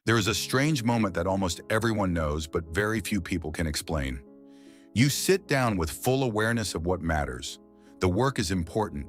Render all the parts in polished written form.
There is a strange moment that almost everyone knows, but very few people can explain. You sit down with full awareness of what matters. The work is important.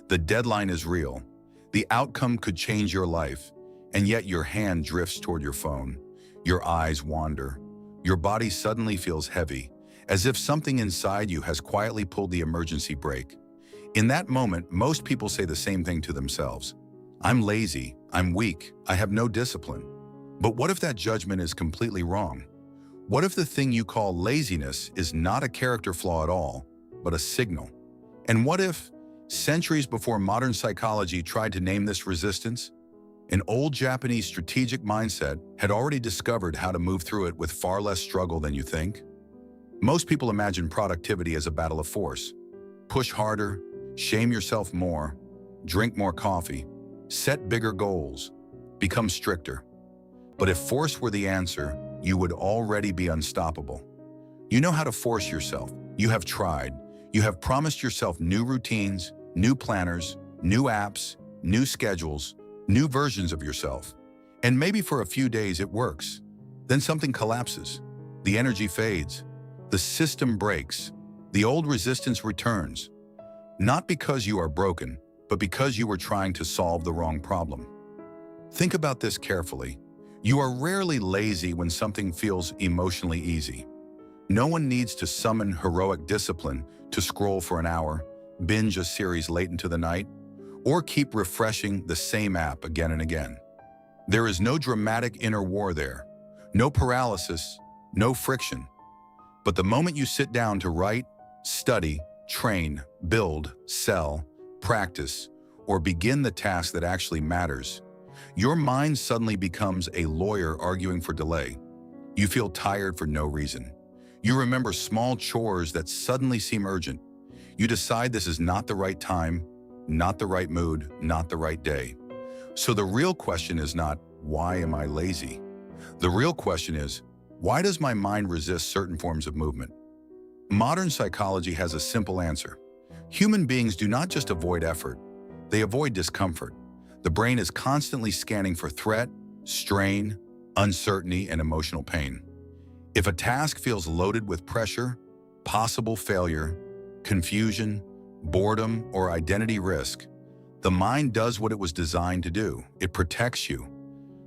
The deadline is real. The outcome could change your life, and yet your hand drifts toward your phone. Your eyes wander. Your body suddenly feels heavy, as if something inside you has quietly pulled the emergency brake. In that moment, most people say the same thing to themselves. I'm lazy, I'm weak, I have no discipline. But what if that judgment is completely wrong? What if the thing you call laziness is not a character flaw at all, but a signal? And what if, centuries before modern psychology tried to name this resistance, an old Japanese strategic mindset had already discovered how to move through it with far less struggle than you think? Most people imagine productivity as a battle of force. Push harder, shame yourself more, drink more coffee, set bigger goals, become stricter. But if force were the answer, you would already be unstoppable. You know how to force yourself. You have tried. You have promised yourself new routines, new planners, new apps, new schedules, new versions of yourself. And maybe for a few days it works. Then something collapses. The energy fades. The system breaks. The old resistance returns. Not because you are broken, but because you were trying to solve the wrong problem. Think about this carefully. You are rarely lazy when something feels emotionally easy. No one needs to summon heroic discipline to scroll for an hour, binge a series late into the night, or keep refreshing the same app again and again. There is no dramatic inner war there, no paralysis, no friction. But the moment you sit down to write, study, train, build, sell, practice, or begin the task that actually matters, your mind suddenly becomes a lawyer arguing for delay. You feel tired for no reason. You remember small chores that suddenly seem urgent. You decide this is not the right time, not the right mood, not the right day. So the real question is not, why am I lazy? The real question is, why does my mind resist certain forms of movement? Modern psychology has a simple answer. Human beings do not just avoid effort, they avoid discomfort. The brain is constantly scanning for threat, strain, uncertainty, and emotional pain. If a task feels loaded with pressure, possible failure, confusion, boredom, or identity risk, the mind does what it was designed to do. It protects you.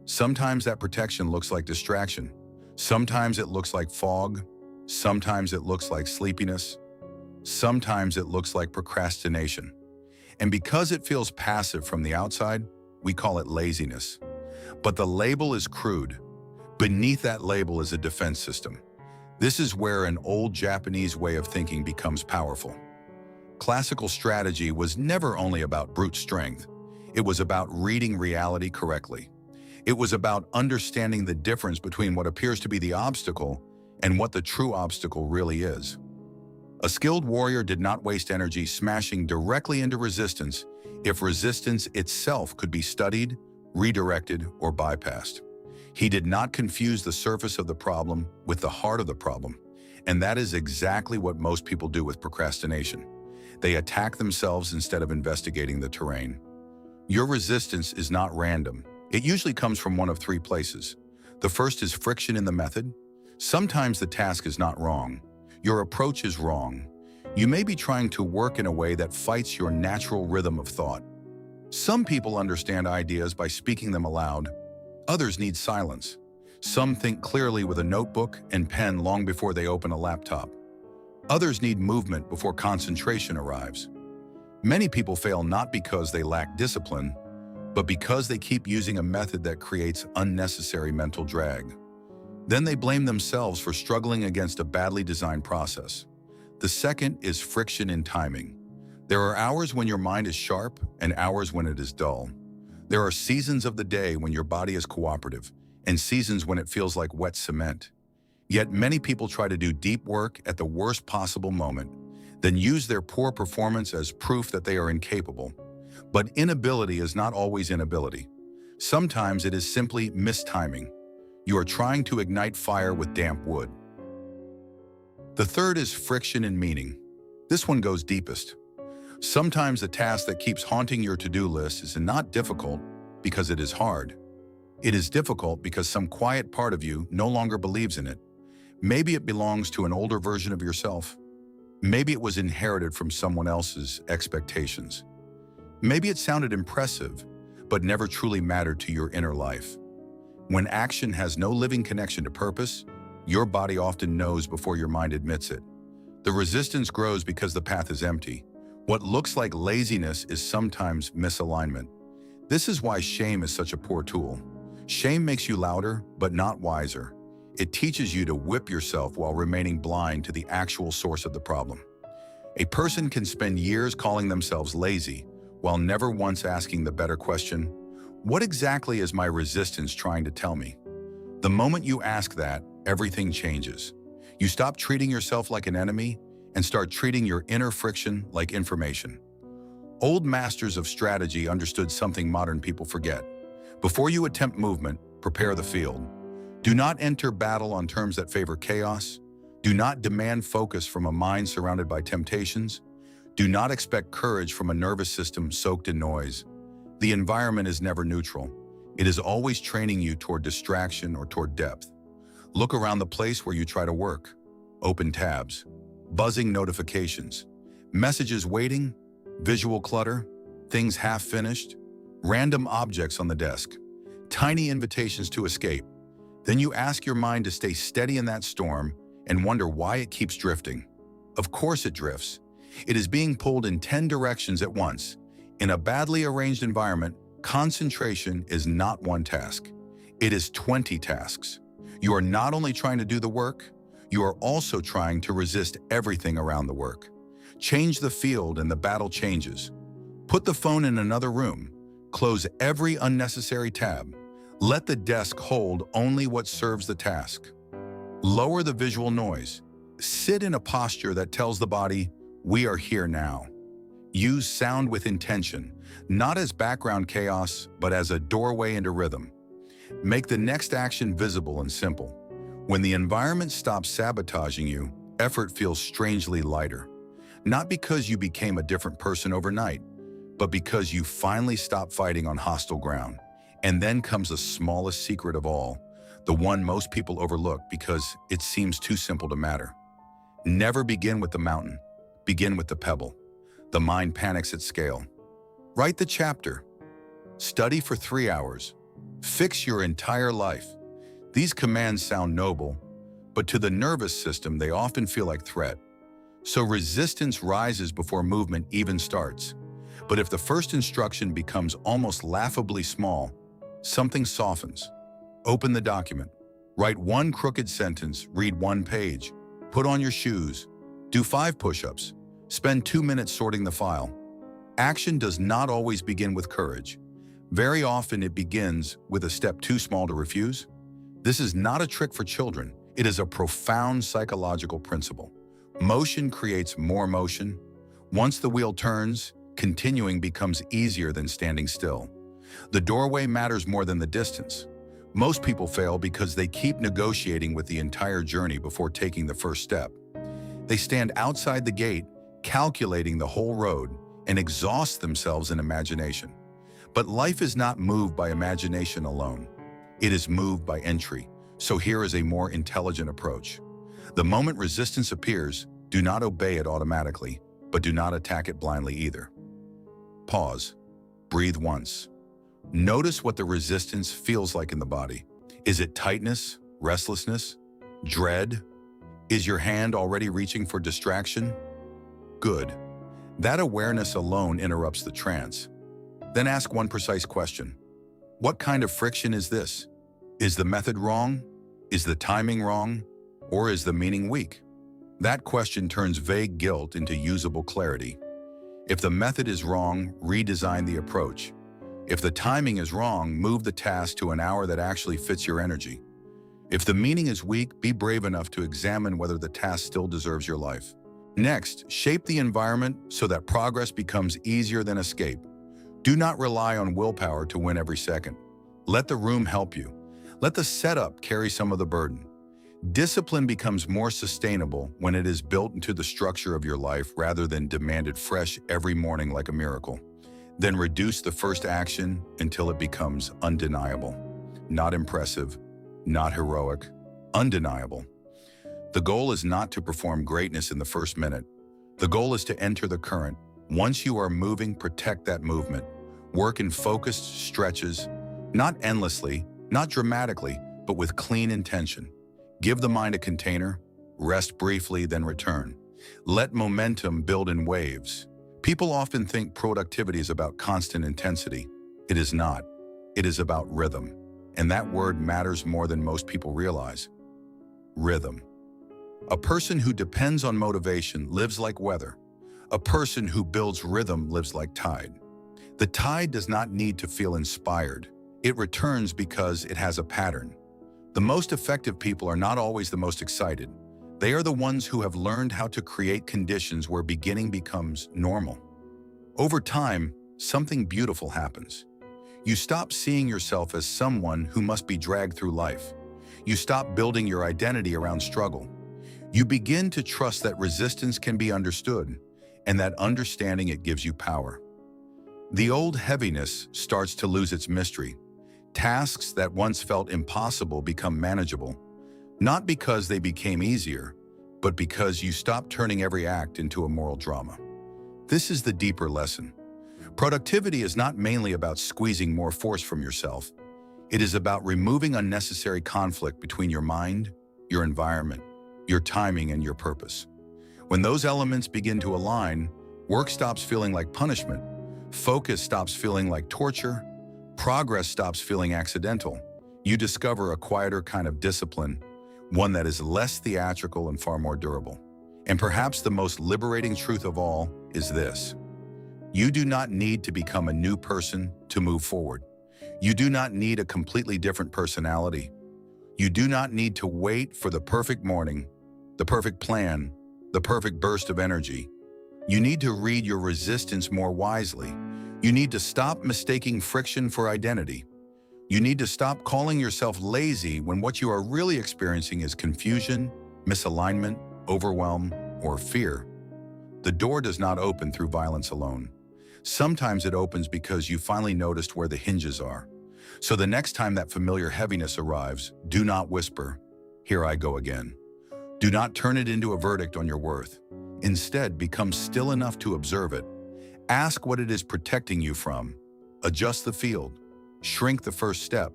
Sometimes that protection looks like distraction. Sometimes it looks like fog. Sometimes it looks like sleepiness. Sometimes it looks like procrastination. And because it feels passive from the outside, we call it laziness. But the label is crude. Beneath that label is a defense system. This is where an old Japanese way of thinking becomes powerful. Classical strategy was never only about brute strength. It was about reading reality correctly. It was about understanding the difference between what appears to be the obstacle and what the true obstacle really is. A skilled warrior did not waste energy smashing directly into resistance if resistance itself could be studied, redirected, or bypassed. He did not confuse the surface of the problem with the heart of the problem, and that is exactly what most people do with procrastination. They attack themselves instead of investigating the terrain. Your resistance is not random. It usually comes from one of three places. The first is friction in the method. Sometimes the task is not wrong. Your approach is wrong. You may be trying to work in a way that fights your natural rhythm of thought. Some people understand ideas by speaking them aloud. Others need silence. Some think clearly with a notebook and pen long before they open a laptop. Others need movement before concentration arrives. Many people fail not because they lack discipline, but because they keep using a method that creates unnecessary mental drag. Then they blame themselves for struggling against a badly designed process. The second is friction in timing. There are hours when your mind is sharp and hours when it is dull. There are seasons of the day when your body is cooperative and seasons when it feels like wet cement. Yet many people try to do deep work at the worst possible moment, then use their poor performance as proof that they are incapable. But inability is not always inability. Sometimes it is simply mistiming. You are trying to ignite fire with damp wood. The third is friction in meaning. This one goes deepest. Sometimes the task that keeps haunting your to-do list is not difficult because it is hard. It is difficult because some quiet part of you no longer believes in it. Maybe it belongs to an older version of yourself. Maybe it was inherited from someone else's expectations. Maybe it sounded impressive, but never truly mattered to your inner life. When action has no living connection to purpose, your body often knows before your mind admits it. The resistance grows because the path is empty. What looks like laziness is sometimes misalignment. This is why shame is such a poor tool. Shame makes you louder, but not wiser. It teaches you to whip yourself while remaining blind to the actual source of the problem. A person can spend years calling themselves lazy, while never once asking the better question, what exactly is my resistance trying to tell me? The moment you ask that, everything changes. You stop treating yourself like an enemy and start treating your inner friction like information. Old masters of strategy understood something modern people forget. Before you attempt movement, prepare the field. Do not enter battle on terms that favor chaos. Do not demand focus from a mind surrounded by temptations. Do not expect courage from a nervous system soaked in noise. The environment is never neutral. It is always training you toward distraction or toward depth. Look around the place where you try to work. Open tabs, buzzing notifications, messages waiting, visual clutter, things half finished, random objects on the desk, tiny invitations to escape. Then you ask your mind to stay steady in that storm and wonder why it keeps drifting. Of course it drifts. It is being pulled in 10 directions at once. In a badly arranged environment, concentration is not one task. It is 20 tasks. You are not only trying to do the work, you are also trying to resist everything around the work. Change the field and the battle changes. Put the phone in another room. Close every unnecessary tab. Let the desk hold only what serves the task. Lower the visual noise. Sit in a posture that tells the body, we are here now. Use sound with intention, not as background chaos, but as a doorway into rhythm. Make the next action visible and simple. When the environment stops sabotaging you, effort feels strangely lighter. Not because you became a different person overnight, but because you finally stopped fighting on hostile ground. And then comes the smallest secret of all, the one most people overlook because it seems too simple to matter. Never begin with the mountain. Begin with the pebble. The mind panics at scale. Write the chapter. Study for 3 hours. Fix your entire life. These commands sound noble, but to the nervous system, they often feel like threat. So resistance rises before movement even starts. But if the first instruction becomes almost laughably small, something softens. Open the document. Write one crooked sentence, read one page. Put on your shoes. Do 5 push-ups. Spend 2 minutes sorting the file. Action does not always begin with courage. Very often it begins with a step too small to refuse. This is not a trick for children. It is a profound psychological principle. Motion creates more motion. Once the wheel turns, continuing becomes easier than standing still. The doorway matters more than the distance. Most people fail because they keep negotiating with the entire journey before taking the first step. They stand outside the gate, calculating the whole road, and exhaust themselves in imagination. But life is not moved by imagination alone. It is moved by entry. So here is a more intelligent approach. The moment resistance appears, do not obey it automatically, but do not attack it blindly either. Pause. Breathe once. Notice what the resistance feels like in the body. Is it tightness, restlessness, dread? Is your hand already reaching for distraction? Good. That awareness alone interrupts the trance. Then ask one precise question. What kind of friction is this? Is the method wrong? Is the timing wrong? Or is the meaning weak? That question turns vague guilt into usable clarity. If the method is wrong, redesign the approach. If the timing is wrong, move the task to an hour that actually fits your energy. If the meaning is weak, be brave enough to examine whether the task still deserves your life. Next, shape the environment so that progress becomes easier than escape. Do not rely on willpower to win every second. Let the room help you. Let the setup carry some of the burden. Discipline becomes more sustainable when it is built into the structure of your life rather than demanded fresh every morning like a miracle. Then reduce the first action until it becomes undeniable. not impressive, not heroic, undeniable. The goal is not to perform greatness in the first minute. The goal is to enter the current. Once you are moving, protect that movement. Work in focused stretches, not endlessly, not dramatically, but with clean intention. Give the mind a container, rest briefly, then return. Let momentum build in waves. People often think productivity is about constant intensity. It is not. It is about rhythm. And that word matters more than most people realize. Rhythm. A person who depends on motivation lives like weather. A person who builds rhythm lives like tide. The tide does not need to feel inspired. It returns because it has a pattern. The most effective people are not always the most excited. They are the ones who have learned how to create conditions where beginning becomes normal. Over time, something beautiful happens. You stop seeing yourself as someone who must be dragged through life. You stop building your identity around struggle. You begin to trust that resistance can be understood, and that understanding it gives you power. The old heaviness starts to lose its mystery. Tasks that once felt impossible become manageable, not because they became easier, but because you stop turning every act into a moral drama. This is the deeper lesson. Productivity is not mainly about squeezing more force from yourself. It is about removing unnecessary conflict between your mind, your environment, your timing, and your purpose. When those elements begin to align, work stops feeling like punishment, focus stops feeling like torture, progress stops feeling accidental. You discover a quieter kind of discipline, one that is less theatrical and far more durable. And perhaps the most liberating truth of all is this: you do not need to become a new person to move forward. You do not need a completely different personality. You do not need to wait for the perfect morning, the perfect plan, the perfect burst of energy. You need to read your resistance more wisely. You need to stop mistaking friction for identity. You need to stop calling yourself lazy when what you are really experiencing is confusion, misalignment, overwhelm, or fear. The door does not open through violence alone. Sometimes it opens because you finally noticed where the hinges are. So the next time that familiar heaviness arrives, do not whisper, "Here I go again." Do not turn it into a verdict on your worth. Instead, become still enough to observe it. Ask what it is protecting you from. Adjust the field. Shrink the first step.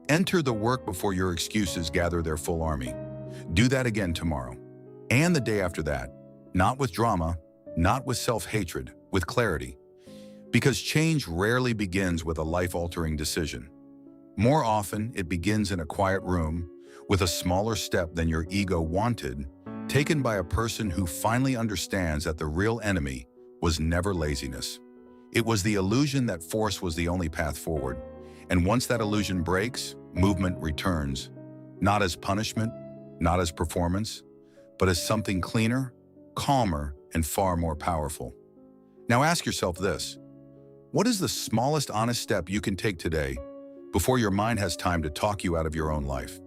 Enter the work before your excuses gather their full army. Do that again tomorrow. And the day after that. Not with drama, not with self-hatred, with clarity. Because change rarely begins with a life-altering decision. More often, it begins in a quiet room, with a smaller step than your ego wanted, taken by a person who finally understands that the real enemy was never laziness. It was the illusion that force was the only path forward. And once that illusion breaks, movement returns, not as punishment, not as performance, but as something cleaner, calmer, and far more powerful. Now ask yourself this: what is the smallest honest step you can take today before your mind has time to talk you out of your own life?